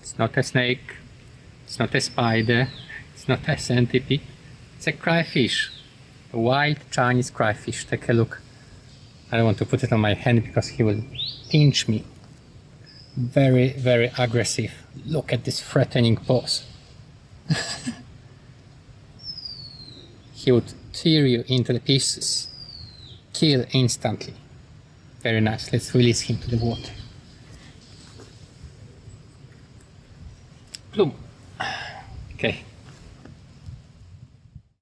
It's not a snake, it's not a spider, it's not a centipede. It's a crayfish, a wild Chinese crayfish. Take a look. I don't want to put it on my hand because he will pinch me. Very, very aggressive. Look at this threatening pose. He would tear you into the pieces. Kill instantly. Very nice. Let's release him to the water. Bloom. Okay.